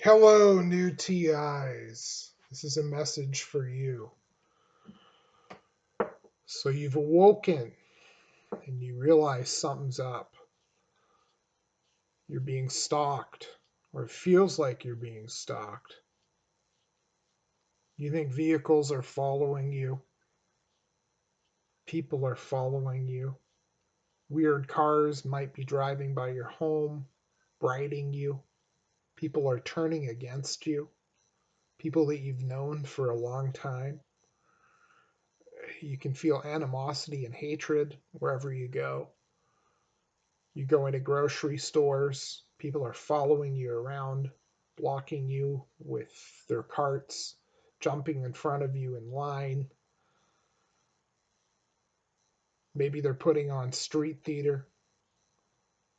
Hello, new TIs. This is a message for you. So you've awoken and you realize something's up. You're being stalked, or it feels like you're being stalked. You think vehicles are following you, people are following you. Weird cars might be driving by your home, riding you. People are turning against you, people that you've known for a long time. You can feel animosity and hatred wherever you go. You go into grocery stores, people are following you around, blocking you with their carts, jumping in front of you in line. Maybe they're putting on street theater,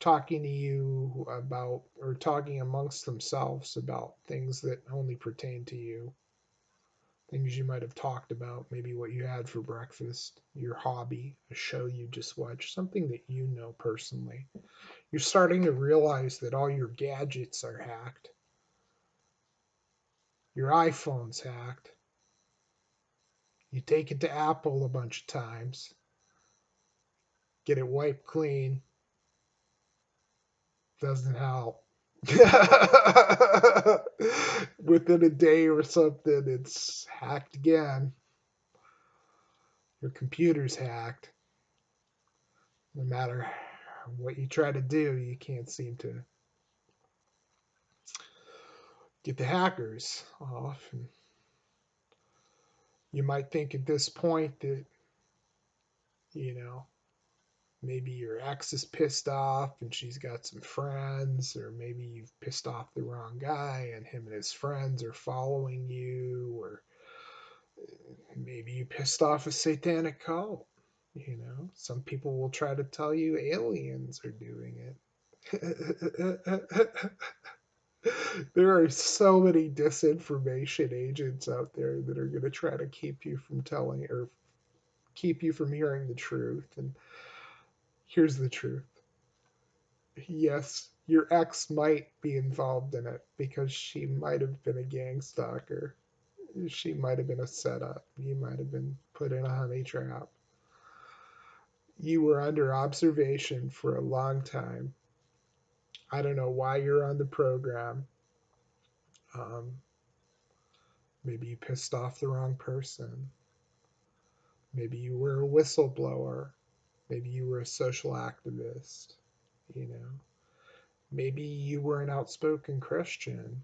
talking to you about, or talking amongst themselves about things that only pertain to you. Things you might have talked about, maybe what you had for breakfast, your hobby, a show you just watched, something that you know personally. You're starting to realize that all your gadgets are hacked. Your iPhone's hacked. You take it to Apple a bunch of times, get it wiped clean, doesn't help. Within a day or something, it's hacked again. Your computer's hacked. No matter what you try to do, you can't seem to get the hackers off. And you might think at this point that, you know, maybe your ex is pissed off and she's got some friends, or maybe you've pissed off the wrong guy and him and his friends are following you, or maybe you pissed off a satanic cult. You know, some people will try to tell you aliens are doing it. There are so many disinformation agents out there that are going to try to keep you from telling, or keep you from hearing the truth. And here's the truth. Yes, your ex might be involved in it because she might have been a gang stalker. She might have been a setup. You might have been put in a honey trap. You were under observation for a long time. I don't know why you're on the program. Um, Maybe you pissed off the wrong person. Maybe you were a whistleblower. Maybe you were a social activist. You know, maybe you were an outspoken Christian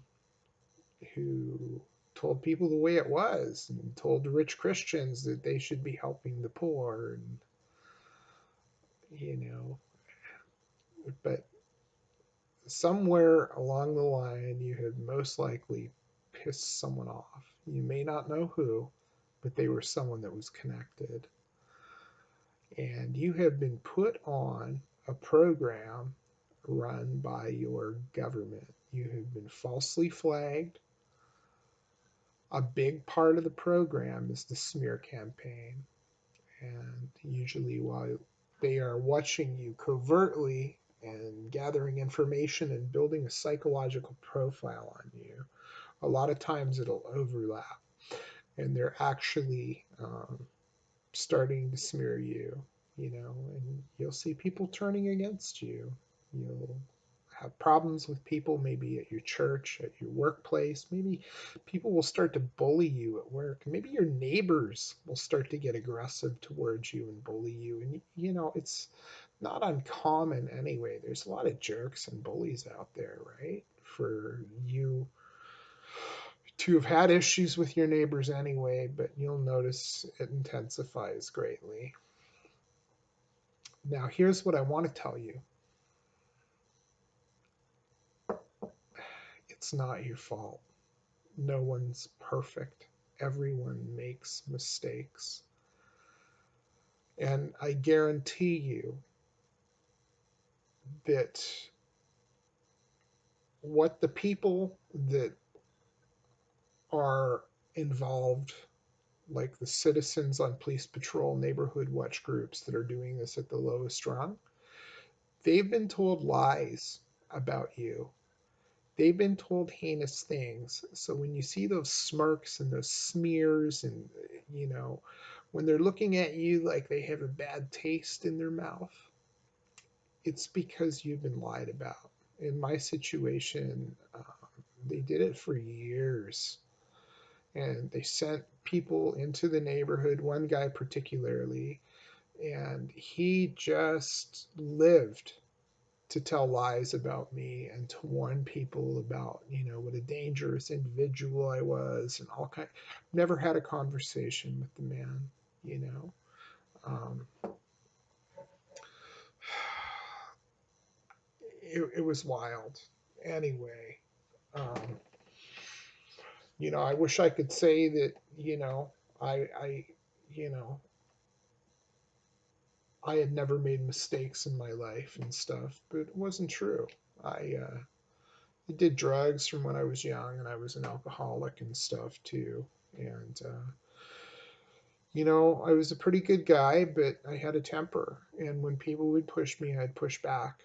who told people the way it was and told the rich Christians that they should be helping the poor, and you know, but somewhere along the line you had most likely pissed someone off. You may not know who, but they were someone that was connected. And you have been put on a program run by your government. You have been falsely flagged. A big part of the program is the smear campaign. And usually, while they are watching you covertly and gathering information and building a psychological profile on you, a lot of times it'll overlap. And they're actually starting to smear you, and you'll see people turning against you. You'll have problems with people, maybe at your church, at your workplace. Maybe people will start to bully you at work. Maybe your neighbors will start to get aggressive towards you and bully you. And, it's not uncommon anyway. There's a lot of jerks and bullies out there, right? For you to have had issues with your neighbors anyway, but you'll notice it intensifies greatly. Now, here's what I want to tell you. It's not your fault. No one's perfect. Everyone makes mistakes. And I guarantee you that what the people that are involved, like the citizens on police patrol, neighborhood watch groups that are doing this at the lowest rung, they've been told lies about you. they've been told heinous things. So when you see those smirks and those smears, and you know, when they're looking at you like they have a bad taste in their mouth, it's because you've been lied about. In my situation, they did it for years, and they sent people into the neighborhood, one guy particularly, and he just lived to tell lies about me and to warn people about, what a dangerous individual I was and all kind. Never had a conversation with the man, you know. Um, it was wild. Anyway, um, I wish I could say that, I, you know, I had never made mistakes in my life and stuff, but it wasn't true. I did drugs from when I was young, and I was an alcoholic and stuff too. And I was a pretty good guy, but I had a temper, and when people would push me, I'd push back.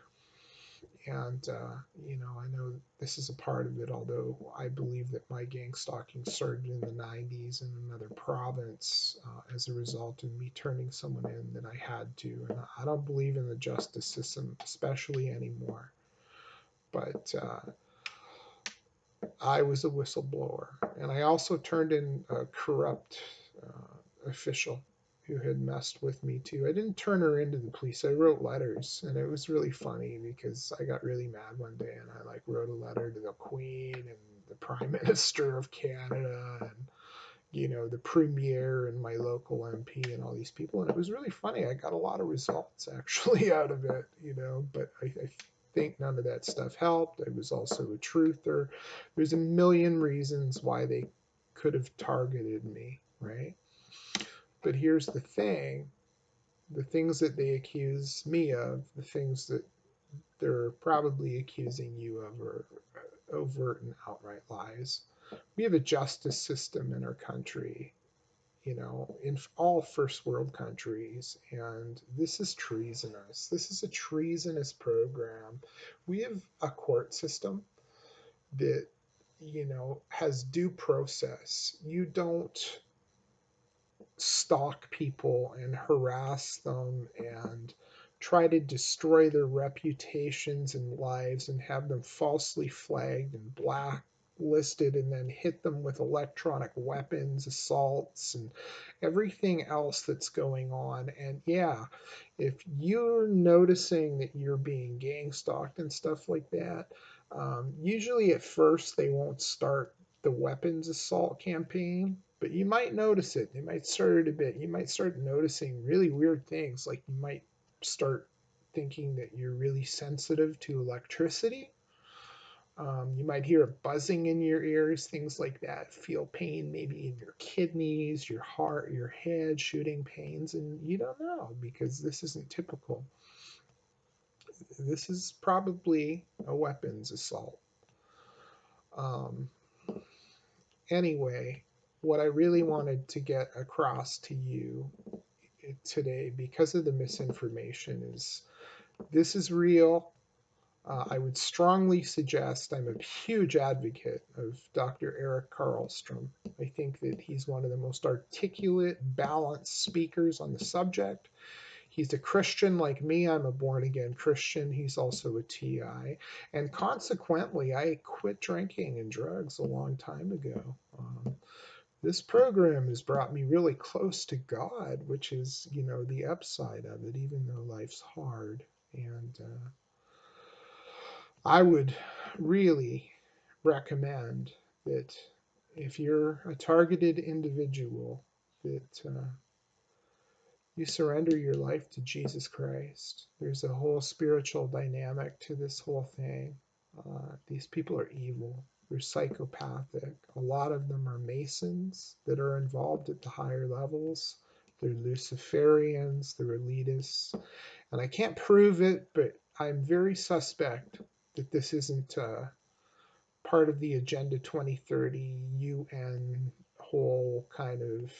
And I know this is a part of it, although I believe that my gang stalking started in the 90s in another province as a result of me turning someone in that I had to. And I don't believe in the justice system, especially anymore. But I was a whistleblower, and I also turned in a corrupt official who had messed with me too. I didn't turn her into the police. I wrote letters, and it was really funny because I got really mad one day, and I wrote a letter to the Queen and the Prime Minister of Canada, and the premier and my local MP and all these people, and it was really funny. I got a lot of results actually out of it, but I think none of that stuff helped. I was also a truther. There's a million reasons why they could have targeted me, right? But here's the things that they accuse me of, the things that they're probably accusing you of are overt and outright lies. We have a justice system in our country, in all first world countries, and this is treasonous. This is a treasonous program. We have a court system that, has due process. You don't stalk people and harass them and try to destroy their reputations and lives and have them falsely flagged and blacklisted and then hit them with electronic weapons, assaults, and everything else that's going on. And yeah, if you're noticing that you're being gang stalked and stuff like that, usually at first they won't start the weapons assault campaign, but you might notice it. They might start it a bit. You might start noticing really weird things, like you might start thinking that you're really sensitive to electricity. You might hear a buzzing in your ears, things like that. Feel pain maybe in your kidneys, your heart, your head, shooting pains, and you don't know because this isn't typical. This is probably a weapons assault. Um, anyway, what I really wanted to get across to you today, because of the misinformation, is this is real. I would strongly suggest, I'm a huge advocate of Dr. Eric Karlstrom. I think that he's one of the most articulate, balanced speakers on the subject. He's a Christian like me. I'm a born again Christian. He's also a TI. And consequently, I quit drinking and drugs a long time ago. This program has brought me really close to God, which is, the upside of it, even though life's hard. And I would really recommend that if you're a targeted individual, that you surrender your life to Jesus Christ. There's a whole spiritual dynamic to this whole thing. These people are evil. They're psychopathic. A lot of them are Masons that are involved at the higher levels. They're Luciferians. They're elitists. And I can't prove it, but I'm very suspect that this isn't part of the Agenda 2030 UN whole kind of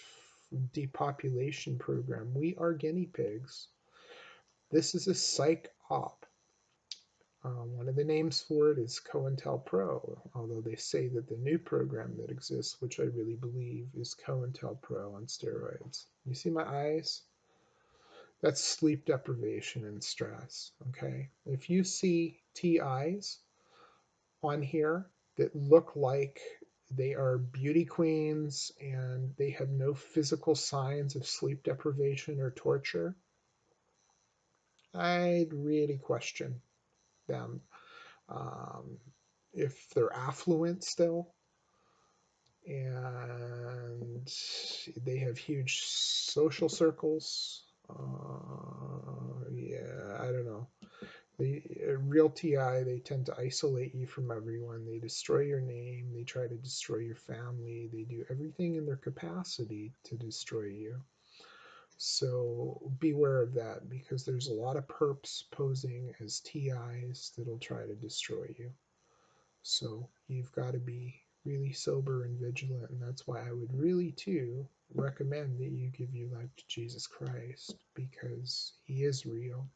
depopulation program. We are guinea pigs. This is a psych op. One of the names for it is COINTELPRO, although they say that the new program that exists, which I really believe, is COINTELPRO on steroids. You see my eyes? That's sleep deprivation and stress. Okay. If you see TIs on here that look like they are beauty queens and they have no physical signs of sleep deprivation or torture, I'd really question them. Um, if they're affluent still and they have huge social circles, yeah, I don't know. Real TI, they tend to isolate you from everyone. They destroy your name. They try to destroy your family. They do everything in their capacity to destroy you. So beware of that because there's a lot of perps posing as TIs that'll try to destroy you. So you've got to be really sober and vigilant. And that's why I would really, too, recommend that you give your life to Jesus Christ because he is real.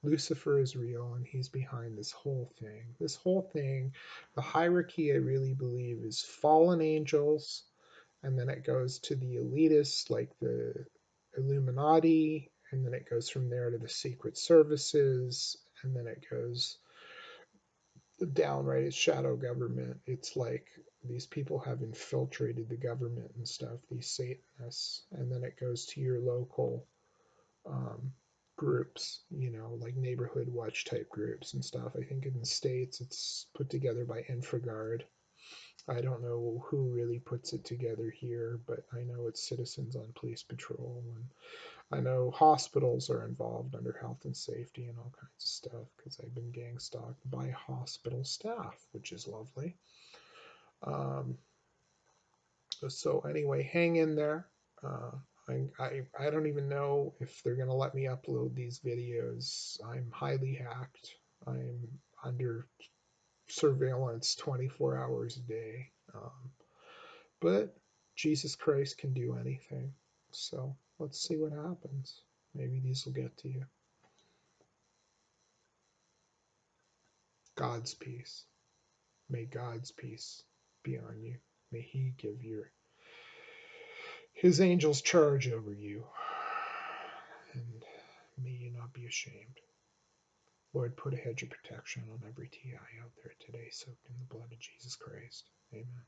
Lucifer is real and he's behind this whole thing. This whole thing, the hierarchy, I really believe, is fallen angels, and then it goes to the elitists like the Illuminati, and then it goes from there to the secret services, and then it goes downright shadow government. It's like these people have infiltrated the government and stuff, these Satanists, and then it goes to your local um, groups, like neighborhood watch type groups and stuff. I think in the States it's put together by InfraGard. I don't know who really puts it together here, but I know it's Citizens on Police Patrol. And I know hospitals are involved under health and safety and all kinds of stuff because I've been gang stalked by hospital staff, which is lovely. Um, so anyway, hang in there. Uh, I don't even know if they're going to let me upload these videos. I'm highly hacked. I'm under surveillance 24 hours a day. But Jesus Christ can do anything. So let's see what happens. Maybe these will get to you. God's peace. May God's peace be on you. May He give His angels charge over you. And may you not be ashamed. Lord, put a hedge of protection on every TI out there today, soaked in the blood of Jesus Christ. Amen.